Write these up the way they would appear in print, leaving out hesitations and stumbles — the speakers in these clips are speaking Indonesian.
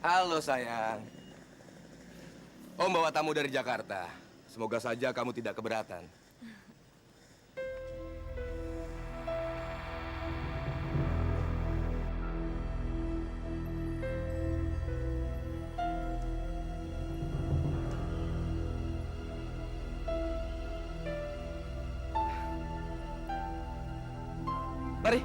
Halo sayang. Om bawa tamu dari Jakarta. Semoga saja kamu tidak keberatan. Mari.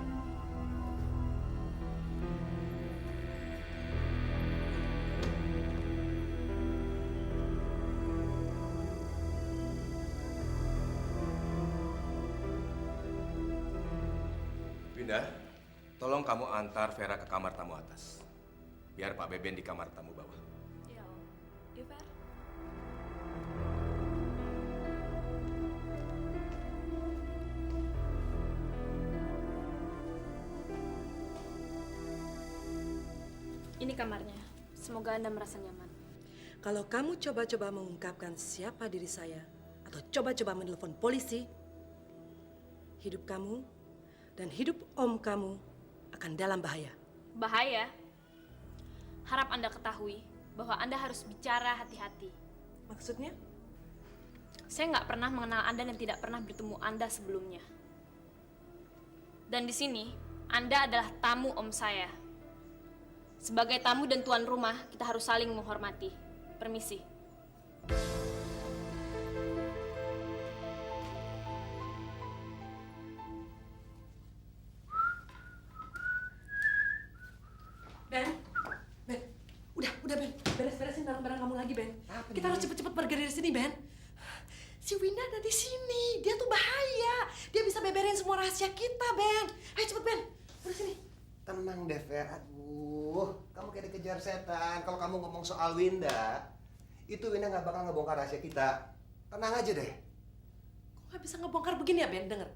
Winda, tolong kamu antar Vera ke kamar tamu atas. Biar Pak Beben di kamar tamu bawah. Iya, Om. Iya, Fer. Ini kamarnya. Semoga Anda merasa nyaman. Kalau kamu coba-coba mengungkapkan siapa diri saya atau coba-coba menelpon polisi, hidup kamu dan hidup om kamu akan dalam bahaya. Bahaya. Harap Anda ketahui bahwa Anda harus bicara hati-hati. Maksudnya? Saya nggak pernah mengenal Anda dan tidak pernah bertemu Anda sebelumnya. Dan di sini, Anda adalah tamu om saya. Sebagai tamu dan tuan rumah, kita harus saling menghormati. Permisi. Ben, udah Ben, beres-beresin barang-barang kamu lagi Ben. Kita harus cepet-cepet pergi dari sini Ben. Si Winda ada di sini, dia tuh bahaya. Dia bisa beberin semua rahasia kita Ben. Ayo cepet Ben, udah sini. Tenang deh, Fer. Aduh, kamu kayak dikejar setan. Kalau kamu ngomong soal Winda, itu Winda nggak bakal ngebongkar rahasia kita. Tenang aja deh. Kok nggak bisa ngebongkar begini ya Ben, denger.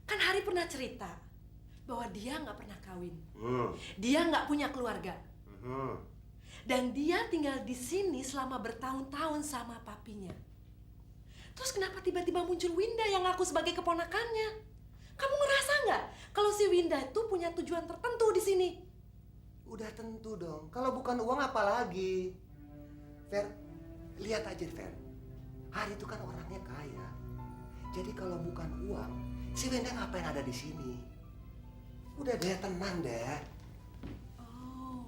Kan Hari pernah cerita bahwa dia nggak pernah kawin. Dia nggak punya keluarga. Dan dia tinggal di sini selama bertahun-tahun sama papinya. Terus kenapa tiba-tiba muncul Winda yang ngaku sebagai keponakannya? Kamu ngerasa nggak kalau si Winda itu punya tujuan tertentu di sini? Udah tentu dong. Kalau bukan uang apa lagi? Fer, lihat aja Fer. Hari itu kan orangnya kaya. Jadi kalau bukan uang, si Winda ngapain ada di sini? Udah deh, tenang deh. Oh.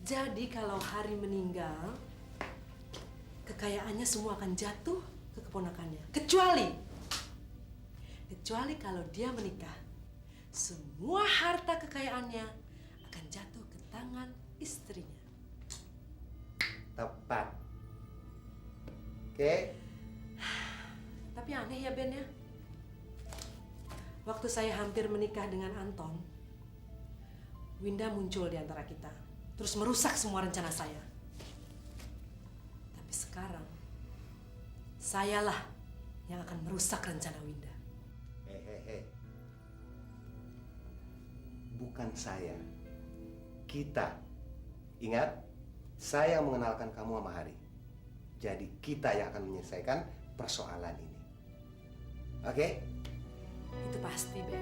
Jadi kalau Hari meninggal, kekayaannya semua akan jatuh ke keponakannya. Kecuali kalau dia menikah, semua harta kekayaannya akan jatuh ke tangan istrinya. Tepat. Oke? Tapi aneh ya Ben ya. Waktu saya hampir menikah dengan Anton, Winda muncul di antara kita. Terus merusak semua rencana saya. Tapi sekarang, sayalah yang akan merusak rencana Winda. Hehehe. Bukan saya. Kita. Ingat, saya yang mengenalkan kamu sama Hari. Jadi kita yang akan menyelesaikan persoalan ini. Oke? Itu pasti, Ben.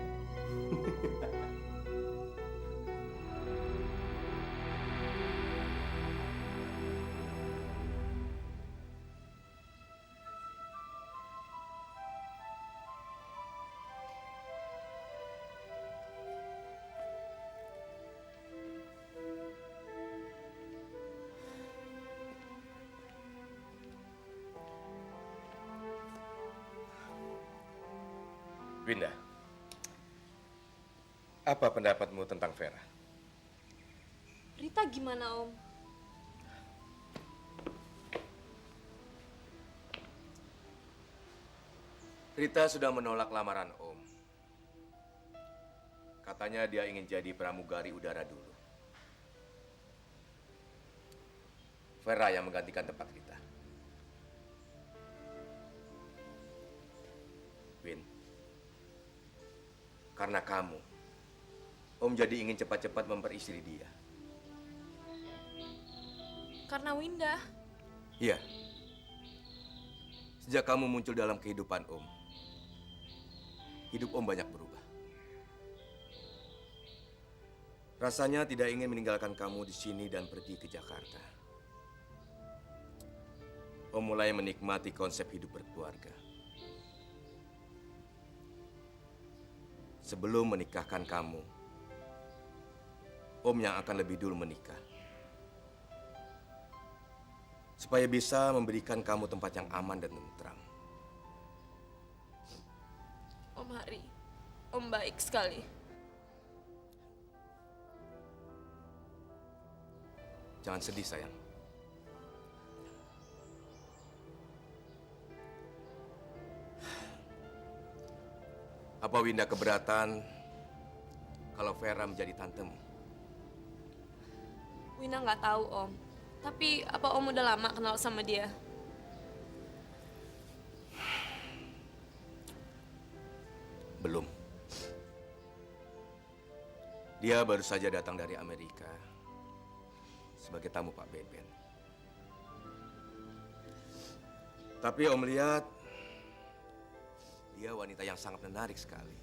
Winda, apa pendapatmu tentang Vera? Rita gimana, Om? Rita sudah menolak lamaran Om. Katanya dia ingin jadi pramugari udara dulu. Vera yang menggantikan tempat Rita. Win, karena kamu, Om jadi ingin cepat-cepat memperistri dia. Karena Winda. Iya. Sejak kamu muncul dalam kehidupan Om, hidup Om banyak berubah. Rasanya tidak ingin meninggalkan kamu di sini dan pergi ke Jakarta. Om mulai menikmati konsep hidup berkeluarga. Sebelum menikahkan kamu, Om yang akan lebih dulu menikah. Supaya bisa memberikan kamu tempat yang aman dan tentram. Om Hari, Om baik sekali. Jangan sedih, sayang. Apa Winda keberatan kalau Vera menjadi tantemu? Wina nggak tahu Om. Tapi apa Om udah lama kenal sama dia? Belum. Dia baru saja datang dari Amerika sebagai tamu Pak Beben. Tapi Om lihat dia wanita yang sangat menarik sekali.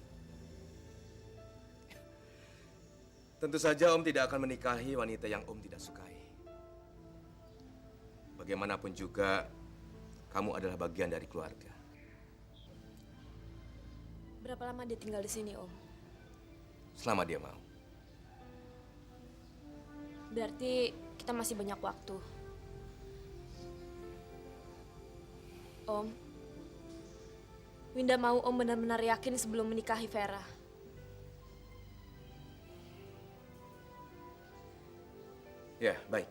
Tentu saja Om tidak akan menikahi wanita yang Om tidak sukai. Bagaimanapun juga, kamu adalah bagian dari keluarga. Berapa lama dia tinggal di sini Om? Selama dia mau. Berarti kita masih banyak waktu. Om, Winda mau Om benar-benar yakin sebelum menikahi Vera. Ya, baik.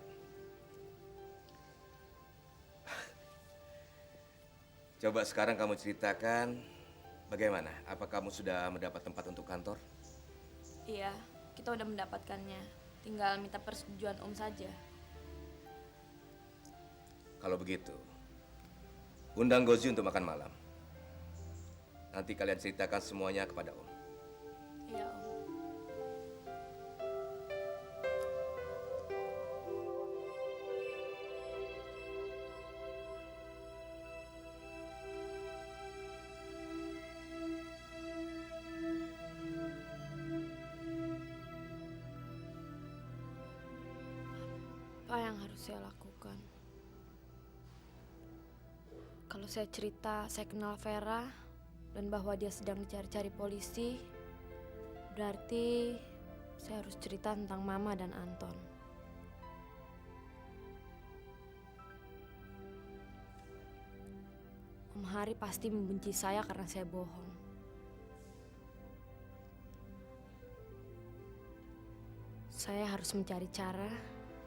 Coba sekarang kamu ceritakan bagaimana? Apa kamu sudah mendapat tempat untuk kantor? Iya, kita udah mendapatkannya. Tinggal minta persetujuan Om saja. Kalau begitu, undang Gozi untuk makan malam. Nanti kalian ceritakan semuanya kepada Om. Iya Om. Apa yang harus saya lakukan? Kalau saya cerita saya kenal Vera dan bahwa dia sedang dicari-cari polisi, berarti saya harus cerita tentang Mama dan Anton. Om Hari pasti membenci saya karena saya bohong. Saya harus mencari cara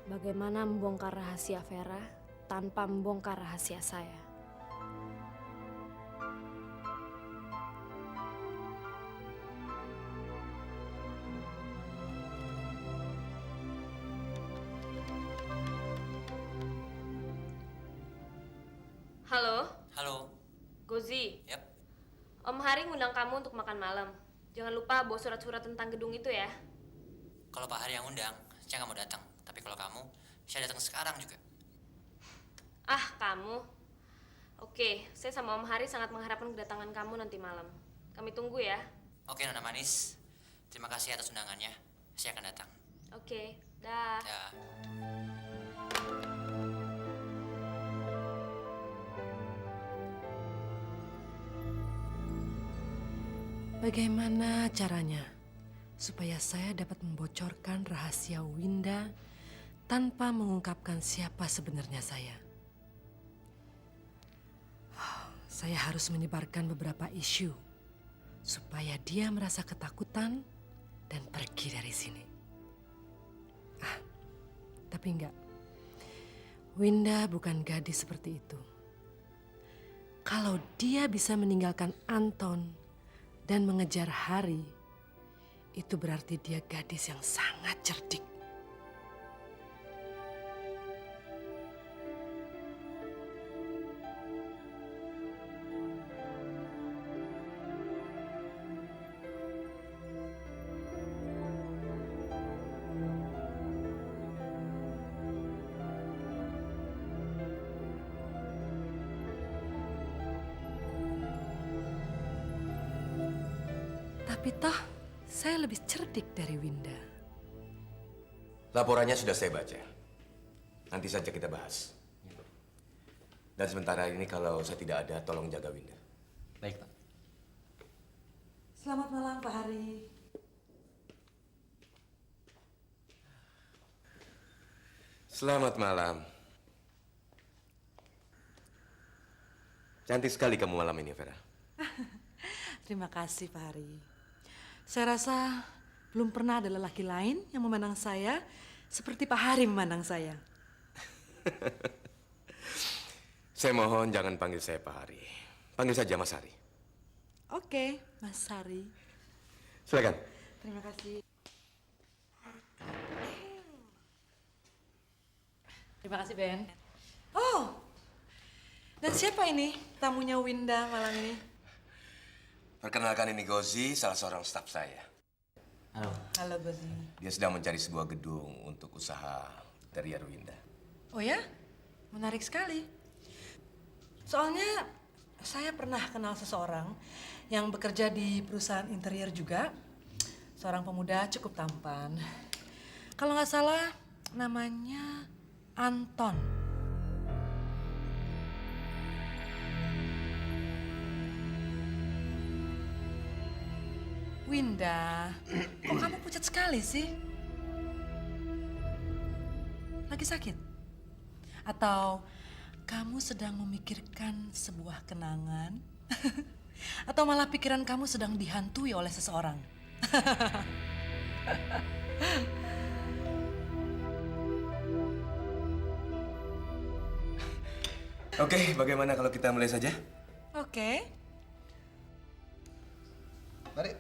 bagaimana membongkar rahasia Vera tanpa membongkar rahasia saya. Halo, Halo, Gozi. yap. Om Hari ngundang kamu untuk makan malam. Jangan lupa bawa surat-surat tentang gedung itu ya. Kalau Pak Hari yang undang, saya nggak mau datang. Tapi kalau kamu, saya datang sekarang juga. Ah, kamu. Oke, saya sama Om Hari sangat mengharapkan kedatangan kamu nanti malam. Kami tunggu ya. Oke, Nona Manis. Terima kasih atas undangannya. Saya akan datang. Oke, dah. Ya. Bagaimana caranya supaya saya dapat membocorkan rahasia Winda tanpa mengungkapkan siapa sebenarnya saya? Saya harus menyebarkan beberapa isu supaya dia merasa ketakutan dan pergi dari sini. Tapi enggak. Winda bukan gadis seperti itu. Kalau dia bisa meninggalkan Anton dan mengejar Hari, itu berarti dia gadis yang sangat cerdik. Tapi toh, saya lebih cerdik dari Winda. Laporannya sudah saya baca. Nanti saja kita bahas. Dan sementara ini kalau saya tidak ada, tolong jaga Winda. Baik, Pak. Selamat malam, Pak Hari. Selamat malam. Cantik sekali kamu malam ini, Vera. Terima kasih, Pak Hari. Saya rasa belum pernah ada lelaki lain yang memandang saya seperti Pak Hari memandang saya. Saya mohon jangan panggil saya Pak Hari. Panggil saja Mas Hari. Oke, Mas Hari. Silakan. Terima kasih. Terima kasih, Ben. Oh, dan siapa ini tamunya Winda malam ini? Perkenalkan, ini Gozi, salah seorang staf saya. Halo. Halo, Gozi. Dia sedang mencari sebuah gedung untuk usaha interior Winda. Oh ya? Menarik sekali. Soalnya saya pernah kenal seseorang yang bekerja di perusahaan interior juga. Seorang pemuda cukup tampan. Kalau nggak salah namanya Anton. Winda, kok kamu pucat sekali sih? Lagi sakit? Atau kamu sedang memikirkan sebuah kenangan? Atau malah pikiran kamu sedang dihantui oleh seseorang? Oke, bagaimana kalau kita mulai saja? Oke, Mari.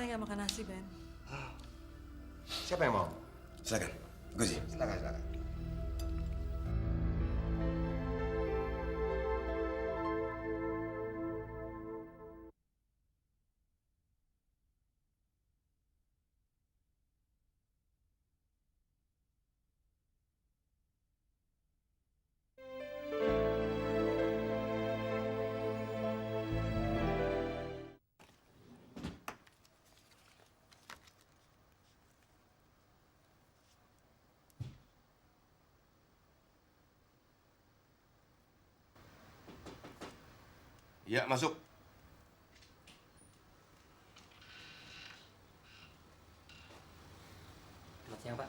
saya nggak makan nasi, Ben. Siapa yang mau? Silakan, Gozi. Silakan, silakan. Ya, masuk. Selamat siang, Pak.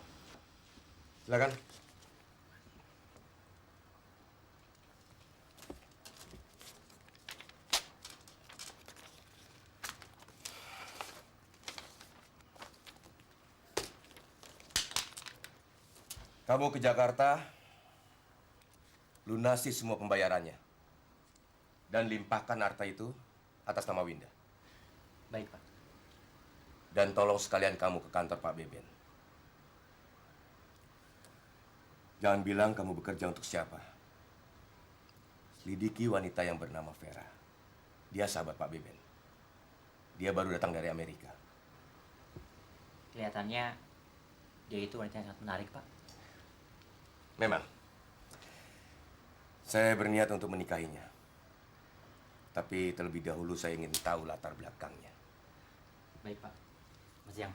Silakan. Kamu ke Jakarta, lunasi semua pembayarannya, dan limpahkan harta itu atas nama Winda. Baik, Pak. Dan tolong sekalian kamu ke kantor Pak Beben. Jangan bilang kamu bekerja untuk siapa. Selidiki wanita yang bernama Vera. Dia sahabat Pak Beben. Dia baru datang dari Amerika. Kelihatannya dia itu wanita yang sangat menarik, Pak. Memang. Saya berniat untuk menikahinya. Tapi terlebih dahulu saya ingin tahu latar belakangnya. Baik, Pak. Selamat siang.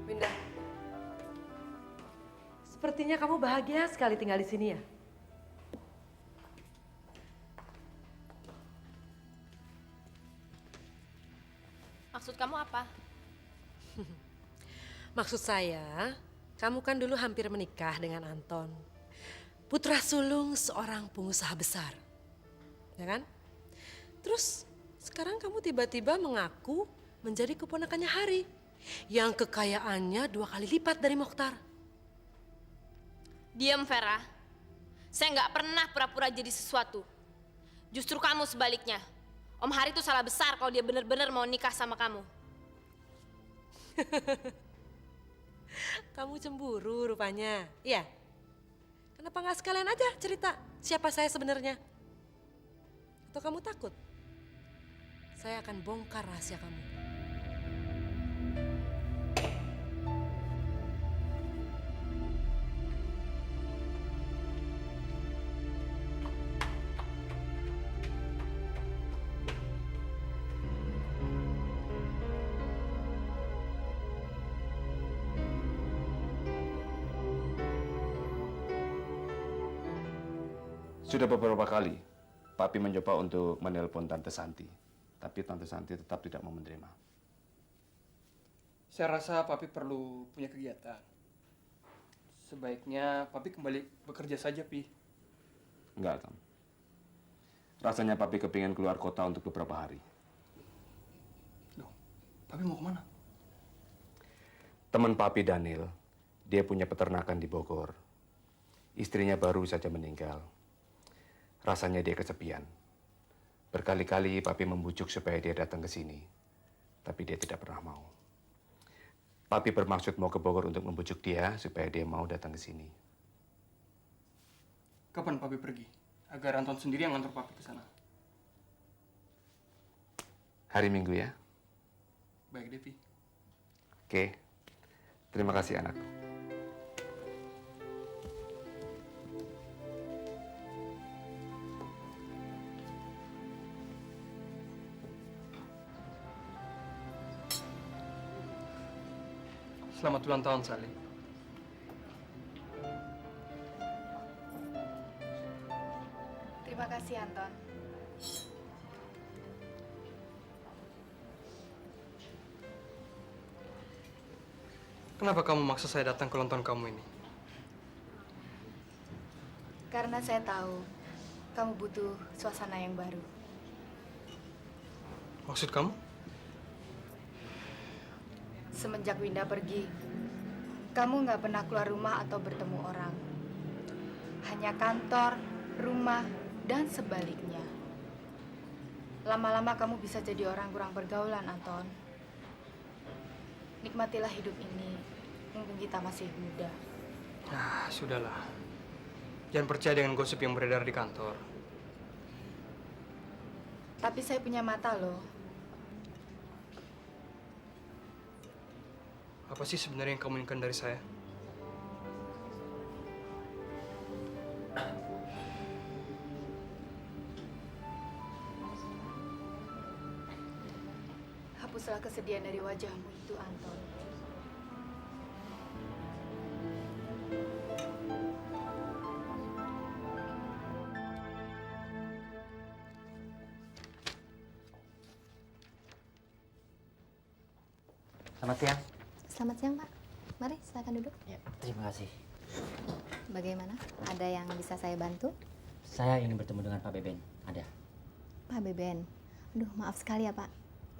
Winda, sepertinya kamu bahagia sekali tinggal di sini ya? Maksud kamu apa? Maksud saya, kamu kan dulu hampir menikah dengan Anton. Putra sulung seorang pengusaha besar. Ya kan? Terus sekarang kamu tiba-tiba mengaku menjadi keponakannya Hari. Yang kekayaannya 2 kali lipat dari Mokhtar. Diam, Vera. Saya nggak pernah pura-pura jadi sesuatu. Justru kamu sebaliknya. Om Hari itu salah besar kalau dia benar-benar mau nikah sama kamu. Kamu cemburu rupanya, iya? Kenapa nggak sekalian aja cerita siapa saya sebenarnya? Atau kamu takut? Saya akan bongkar rahasia kamu. Sudah beberapa kali Papi mencoba untuk menelpon Tante Santi, tapi Tante Santi tetap tidak mau menerima. Saya rasa Papi perlu punya kegiatan. Sebaiknya Papi kembali bekerja saja, Pi. Enggak, Tom. Rasanya Papi kepingin keluar kota untuk beberapa hari. Loh, Papi mau kemana? Teman Papi Daniel, dia punya peternakan di Bogor. Istrinya baru saja meninggal. Rasanya dia kesepian. Berkali-kali Papi membujuk supaya dia datang ke sini, tapi dia tidak pernah mau. Papi bermaksud mau ke Bogor untuk membujuk dia supaya dia mau datang ke sini. Kapan Papi pergi? Agar Anton sendiri yang ngantar Papi ke sana. Hari Minggu ya? Baik deh, Pi. Oke. Terima kasih anakku. Selamat ulang tahun, Sally. Terima kasih, Anton. Kenapa kamu maksa saya datang ke ulang tahun kamu ini? Karena saya tahu kamu butuh suasana yang baru. Maksud kamu? Semenjak Winda pergi, kamu nggak pernah keluar rumah atau bertemu orang. Hanya kantor, rumah, dan sebaliknya. Lama-lama kamu bisa jadi orang kurang pergaulan, Anton. Nikmatilah hidup ini, mumpung kita masih muda. Ah, sudahlah. Jangan percaya dengan gosip yang beredar di kantor. Tapi saya punya mata loh. Apa sih sebenarnya yang kamu inginkan dari saya? Hapuslah kesedihan dari wajahmu itu, Anton. Selamat siang. Selamat siang, Pak. Mari, silakan duduk. Ya, terima kasih. Bagaimana? Ada yang bisa saya bantu? Saya ingin bertemu dengan Pak Beben. Ada? Pak Beben. Aduh, maaf sekali ya, Pak.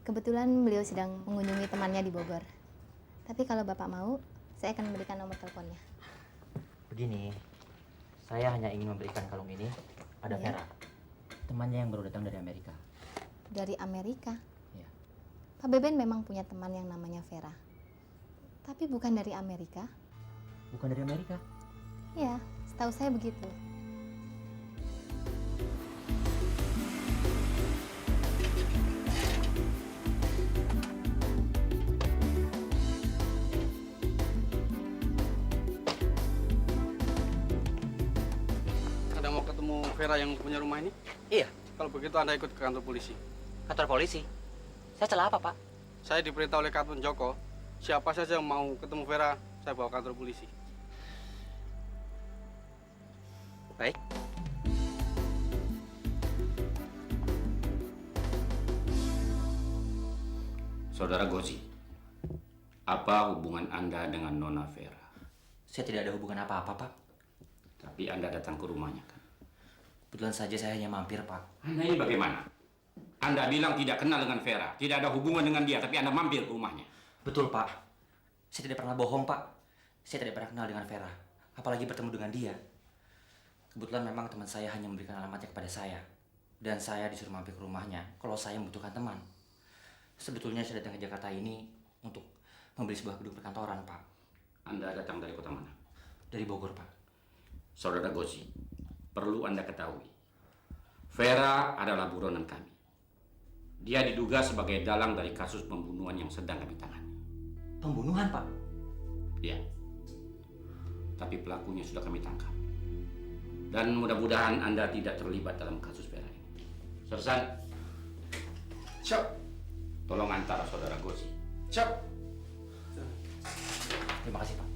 Kebetulan beliau sedang mengunjungi temannya di Bogor. Tapi kalau Bapak mau, saya akan memberikan nomor teleponnya. Begini, saya hanya ingin memberikan kalung ini pada Iya. Vera, temannya yang baru datang dari Amerika. Dari Amerika? Ya. Pak Beben memang punya teman yang namanya Vera. Tapi bukan dari Amerika? Bukan dari Amerika? Ya, setahu saya begitu. Ada mau ketemu Vera yang punya rumah ini? Iya. Kalau begitu Anda ikut ke kantor polisi. Kantor polisi? Saya celah apa, Pak? Saya diperintah oleh Kapten Joko, siapa saja yang mau ketemu Vera, saya bawa kantor polisi. Baik. Saudara Gosi, apa hubungan Anda dengan Nona Vera? Saya tidak ada hubungan apa-apa, Pak. Tapi Anda datang ke rumahnya, kan? Kebetulan saja saya hanya mampir, Pak. Anda ini bagaimana? Anda bilang tidak kenal dengan Vera, tidak ada hubungan dengan dia, tapi Anda mampir ke rumahnya. Betul, Pak. Saya tidak pernah bohong, Pak. Saya tidak pernah kenal dengan Vera, apalagi bertemu dengan dia. Kebetulan memang teman saya hanya memberikan alamatnya kepada saya. Dan saya disuruh mampir ke rumahnya kalau saya membutuhkan teman. Sebetulnya saya datang ke Jakarta ini untuk membeli sebuah gedung perkantoran, Pak. Anda datang dari kota mana? Dari Bogor, Pak. Saudara Gosi, perlu Anda ketahui, Vera adalah buronan kami. Dia diduga sebagai dalang dari kasus pembunuhan yang sedang kami tangani. Pembunuhan, Pak? Ya. Tapi pelakunya sudah kami tangkap. Dan mudah-mudahan Anda tidak terlibat dalam kasus Vera ini. Sersan. Siap. Tolong antar saudara Gosi. Siap. Terima kasih, Pak.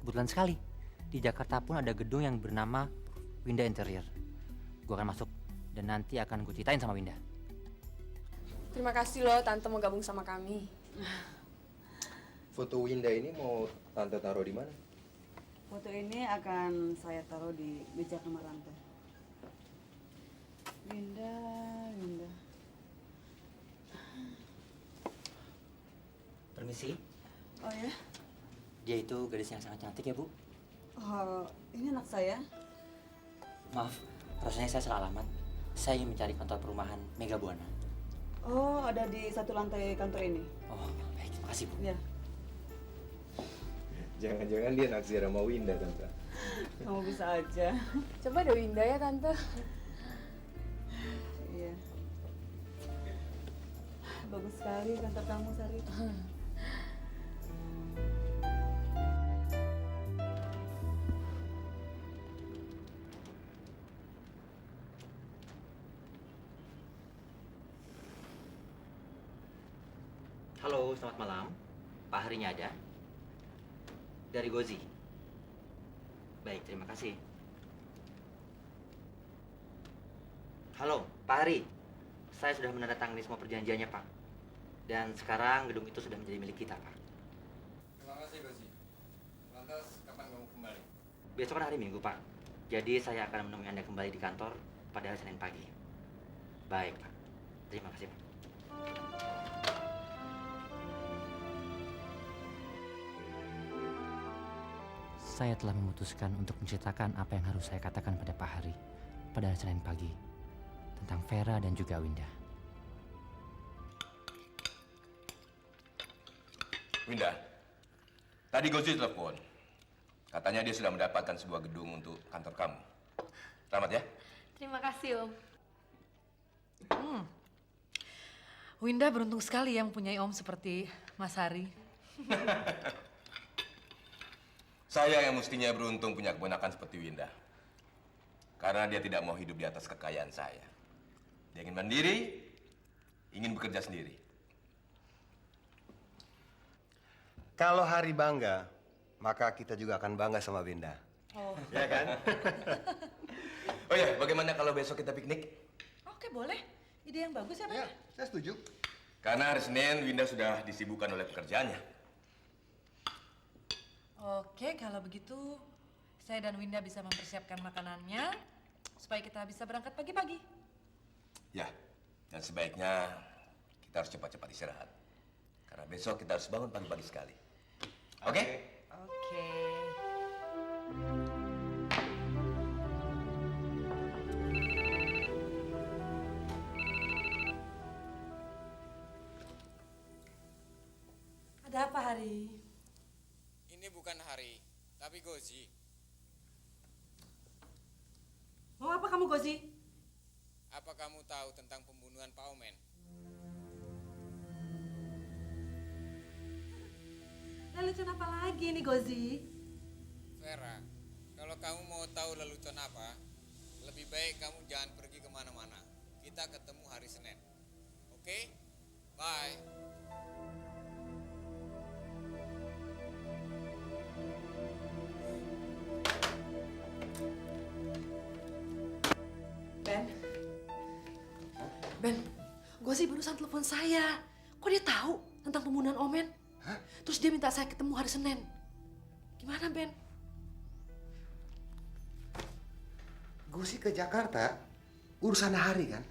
Kebetulan sekali, di Jakarta pun ada gedung yang bernama Winda Interior. Gue akan masuk dan nanti akan gue ceritain sama Winda. Terima kasih loh Tante mau gabung sama kami. Foto Winda ini mau Tante taruh di mana? Foto ini akan saya taruh di meja kamar Tante. Winda. Permisi, Oh ya? dia itu gadis yang sangat cantik ya, Bu. Oh, ini anak saya. Maaf, rasanya saya salah alamat. Saya ingin mencari kantor perumahan Mega Buana. Oh, ada di satu lantai kantor ini. Oh, baik, terima kasih, Bu. Ya, Jangan-jangan dia naksir sama Winda, Tante. kamu bisa aja. Coba deh Winda ya Tante. Iya. Bagus sekali kantor kamu, Sari. Halo, selamat malam. Pak Harinya ada? Dari Gozi. Baik, terima kasih. Halo, Pak Hari. Saya sudah menandatangani semua perjanjiannya, Pak. Dan sekarang gedung itu sudah menjadi milik kita, Pak. Terima kasih, Gozi. Lantas, kapan kamu kembali? Besok kan hari Minggu, Pak. Jadi saya akan menemui Anda kembali di kantor pada hari Senin pagi. Baik, Pak. Terima kasih, Pak. Saya telah memutuskan untuk menceritakan apa yang harus saya katakan pada Pak Hari pada hari Senin pagi tentang Vera dan juga Winda. Winda, tadi Gozi telepon. Katanya dia sudah mendapatkan sebuah gedung untuk kantor kamu. Selamat ya. Terima kasih Om. Winda beruntung sekali yang mempunyai om seperti Mas Hari. Saya yang mestinya beruntung punya keponakan seperti Winda. Karena dia tidak mau hidup di atas kekayaan saya. Dia ingin mandiri, ingin bekerja sendiri. Kalau Hari bangga, maka kita juga akan bangga sama Winda. Oh. Ya kan? Oh ya, bagaimana kalau besok kita piknik? Oke, boleh. Ide yang bagus ya, Pak? Ya, saya setuju. Karena hari Senin Winda sudah disibukkan oleh pekerjaannya. Oke, kalau begitu saya dan Winda bisa mempersiapkan makanannya supaya kita bisa berangkat pagi-pagi. Ya, dan sebaiknya kita harus cepat-cepat istirahat. Karena besok kita harus bangun pagi-pagi sekali. Oke? Oke. Ada apa, Hari? Ini bukan Hari, tapi Gozi. Mau apa kamu, Gozi? Apa kamu tahu tentang pembunuhan Pak Omen? Lelucon apa lagi nih, Gozi? Vera, kalau kamu mau tahu lelucon apa, lebih baik kamu jangan pergi kemana-mana. Kita ketemu hari Senin. Oke? Bye. Ben, Gozi barusan telepon saya. Kok dia tahu tentang pembunuhan Omen? Hah? Terus dia minta saya ketemu hari Senin. Gimana, Ben? Gue sih ke Jakarta, urusan Hari kan.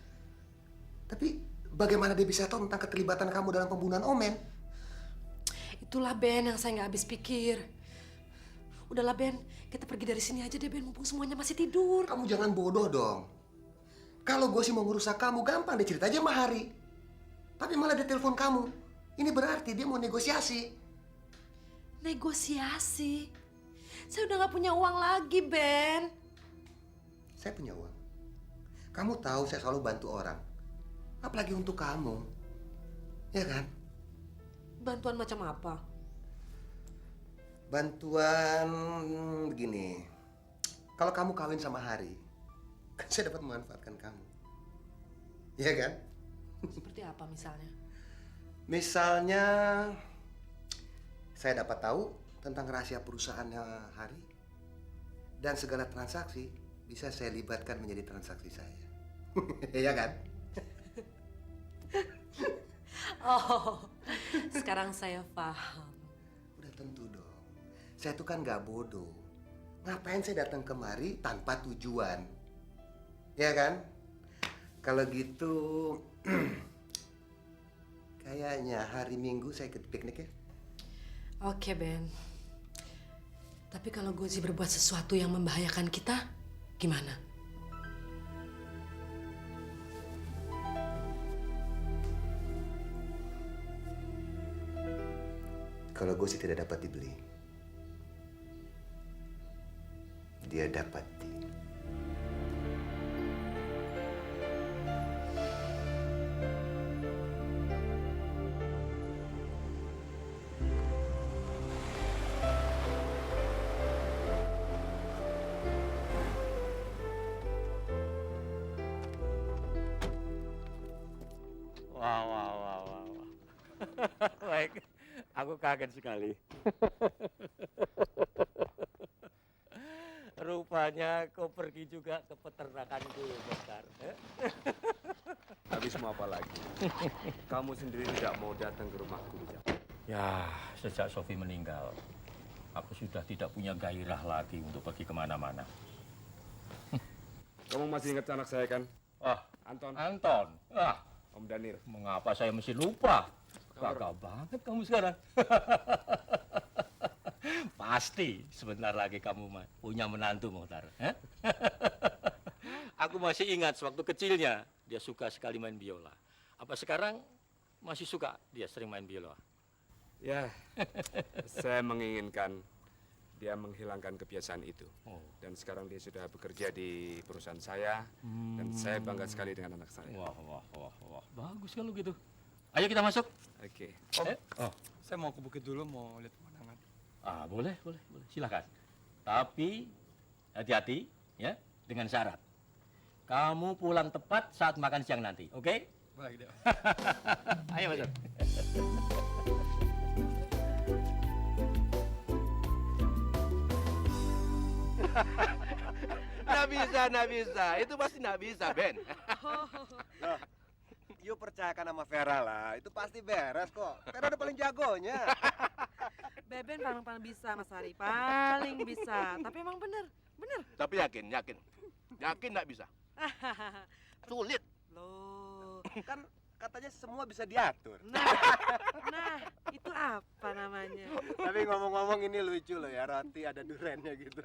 Tapi bagaimana dia bisa tahu tentang keterlibatan kamu dalam pembunuhan Omen? Itulah Ben yang saya nggak habis pikir. Udahlah Ben, kita pergi dari sini aja deh Ben, mumpung semuanya masih tidur. Kamu jangan bodoh dong. Kalau gue sih mau ngerusak kamu, gampang dia cerita aja sama Hari. Tapi malah dia telepon kamu. Ini berarti dia mau negosiasi. Negosiasi? Saya udah nggak punya uang lagi, Ben. Saya punya uang. Kamu tahu saya selalu bantu orang. Apalagi untuk kamu. Ya kan? Bantuan macam apa? Bantuan begini. Kalau kamu kawin sama Hari, kan saya dapat memanfaatkan kamu. Iya kan? Seperti apa misalnya? Misalnya, saya dapat tahu tentang rahasia perusahaannya Hari. Dan segala transaksi bisa saya libatkan menjadi transaksi saya. Iya kan? Oh, sekarang saya paham. Udah tentu dong. Saya tuh kan gak bodoh. Ngapain saya datang kemari tanpa tujuan? Ya kan? Kalau gitu, kayaknya hari Minggu saya ikut piknik ya. Oke, Ben. Tapi kalau Gozi berbuat sesuatu yang membahayakan kita, gimana? Kalau Gozi tidak dapat dibeli, dia dapat di... Wah, wah, wah, wah, wah. Baik, aku kaget sekali. Rupanya kau pergi juga ke peternakanku, Bokar. Habis mau apa lagi? Kamu sendiri tidak mau datang ke rumahku, Rijal. Ya, sejak Sofi meninggal, aku sudah tidak punya gairah lagi untuk pergi kemana-mana. Kamu masih ingat anak saya kan? Ah, Anton. Anton. Ah, Om Danir. mengapa saya mesti lupa? Gagah banget kamu sekarang. Pasti sebentar lagi kamu punya menantu, Muhtar. Aku masih ingat sewaktu kecilnya dia suka sekali main biola. Apa sekarang masih suka dia sering main biola? Ya, saya menginginkan dia menghilangkan kebiasaan itu. Dan sekarang dia sudah bekerja di perusahaan saya. Dan saya bangga sekali dengan anak saya. Wah, wah, wah, wah. Bagus kalau gitu. Ayo kita masuk. Oke. Om, saya mau ke bukit dulu, mau lihat pemandangan. Ah, boleh, boleh, boleh. Silakan. Tapi hati-hati ya dengan syarat. Kamu pulang tepat saat makan siang nanti, oke? Baik, deh. Ayo masuk. Nggak bisa. Itu pasti nggak bisa, Ben. Loh, you percayakan sama Vera lah. Itu pasti beres kok. Vera udah paling jagonya. Beben paling bisa, Mas Hari. Paling bisa. Tapi emang bener. Tapi yakin. Yakin nggak bisa. Sulit. Loh, Kan katanya semua bisa diatur. nah, itu apa namanya? Tapi ngomong-ngomong ini lucu loh ya. Roti ada durennya gitu.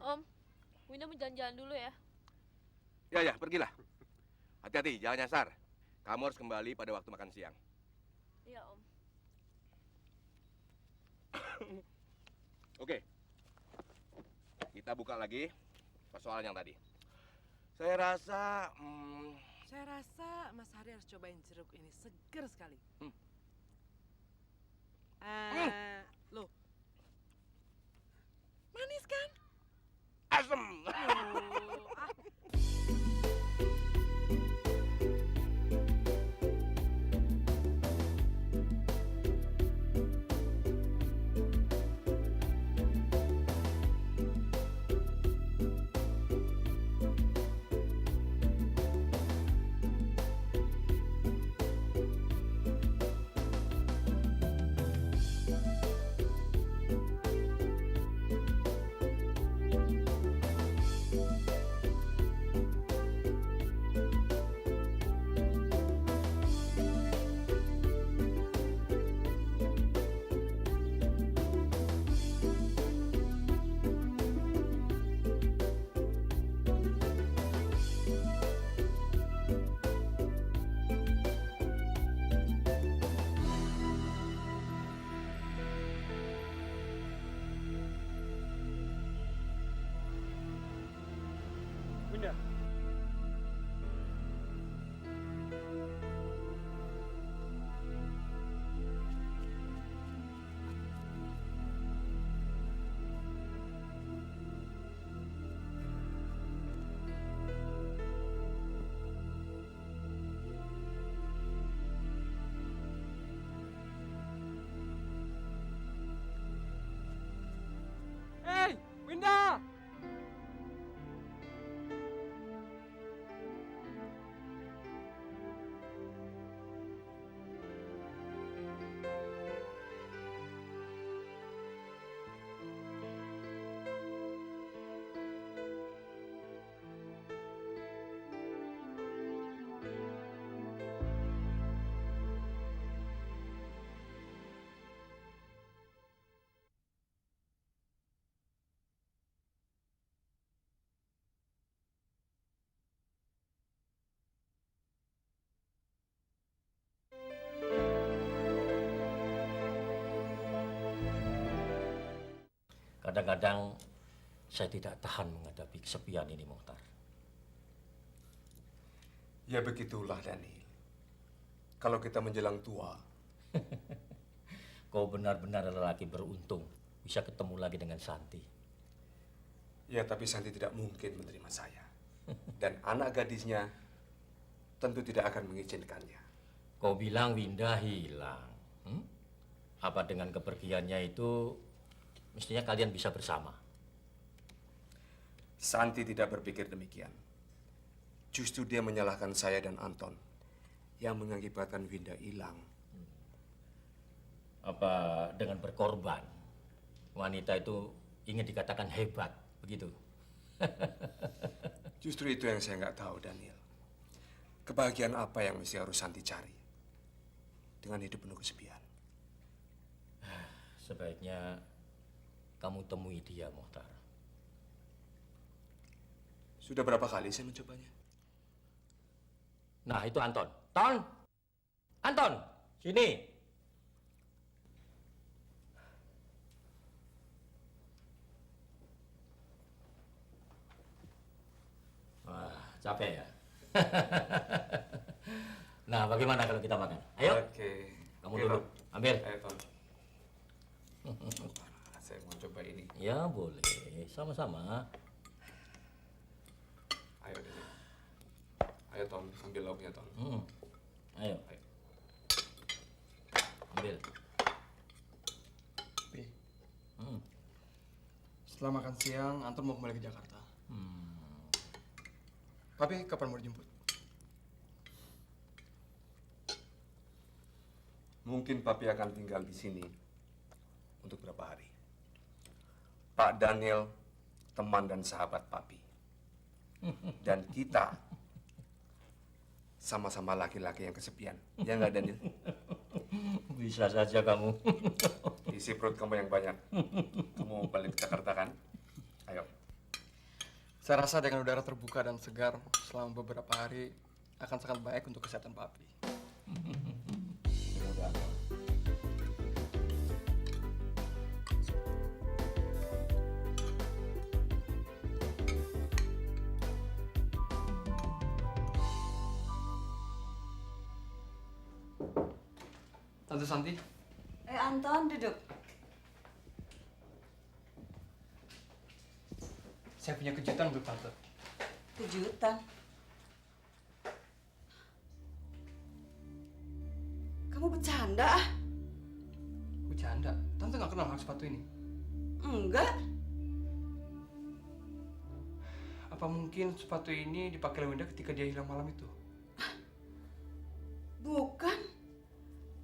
Om, Winda mau jalan-jalan dulu ya. Ya, pergilah. Hati-hati, jangan nyasar. Kamu harus kembali pada waktu makan siang. Iya, Om. Oke. Kita buka lagi persoalan yang tadi. Saya rasa Mas Hari harus cobain jeruk ini. Seger sekali. Loh. Manis kan? asem. Kadang-kadang saya tidak tahan menghadapi kesepian ini, Muhtar. Ya begitulah, Daniel. Kalau kita menjelang tua. Kau benar-benar lelaki beruntung bisa ketemu lagi dengan Santi. Ya, tapi Santi tidak mungkin menerima saya. Dan anak gadisnya tentu tidak akan mengizinkannya. Kau bilang Winda hilang. Apa dengan kepergiannya itu mestinya kalian bisa bersama? Santi tidak berpikir demikian. Justru dia menyalahkan saya dan Anton yang mengakibatkan Winda hilang. Apa dengan berkorban wanita itu ingin dikatakan hebat, begitu? Justru itu yang saya nggak tahu, Daniel. Kebahagiaan apa yang mesti harus Santi cari dengan hidup penuh kesepian? Sebaiknya kamu temui dia, Muhtar. Sudah berapa kali saya mencobanya? Nah, itu Anton. Anton, sini. Wah, capek ya? Nah, bagaimana kalau kita makan? Ayo. Oke. Kamu dulu. Ambil. Ayo, Ton. Saya mau coba ini. Ya, boleh. Sama-sama. Ayo, Daniel. Ayo, Ton. Ambil lauknya, Ton. Ayo. Ambil. Pi. Setelah makan siang, Anton mau kembali ke Jakarta. Papi, kapan mau dijemput? Mungkin Papi akan tinggal di sini untuk beberapa hari. Pak Daniel, teman dan sahabat Papi. Dan kita sama-sama laki-laki yang kesepian. Ya nggak, Daniel? Bisa saja kamu. Isi perut kamu yang banyak. Kamu mau balik ke Jakarta kan? Ayo. Saya rasa dengan udara terbuka dan segar selama beberapa hari akan sangat baik untuk kesehatan Papi. Tante Santi. Anton, duduk. Saya punya kejutan untuk Tante. Kejutan? Kamu bercanda ah? Bercanda? Tante nggak kenal hak sepatu ini? Enggak. Apa mungkin sepatu ini dipakai Winda ketika dia hilang malam itu? Bukan.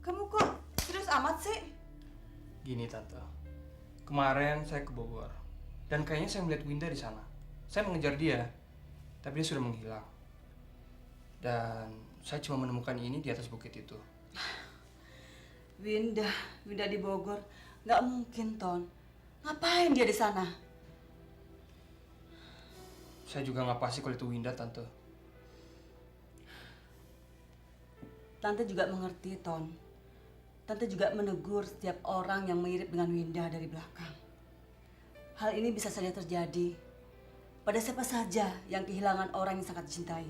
Kamu kok serius amat sih? Gini Tante, kemarin saya ke Bogor. Dan kayaknya saya melihat Winda di sana. Saya mengejar dia, tapi dia sudah menghilang. Dan saya cuma menemukan ini di atas bukit itu. Winda di Bogor. Nggak mungkin, Ton. Ngapain dia di sana? Saya juga nggak pasti kalau itu Winda, Tante. Tante juga mengerti, Ton. Tante juga menegur setiap orang yang mirip dengan Winda dari belakang. Hal ini bisa saja terjadi pada siapa saja yang kehilangan orang yang sangat dicintai.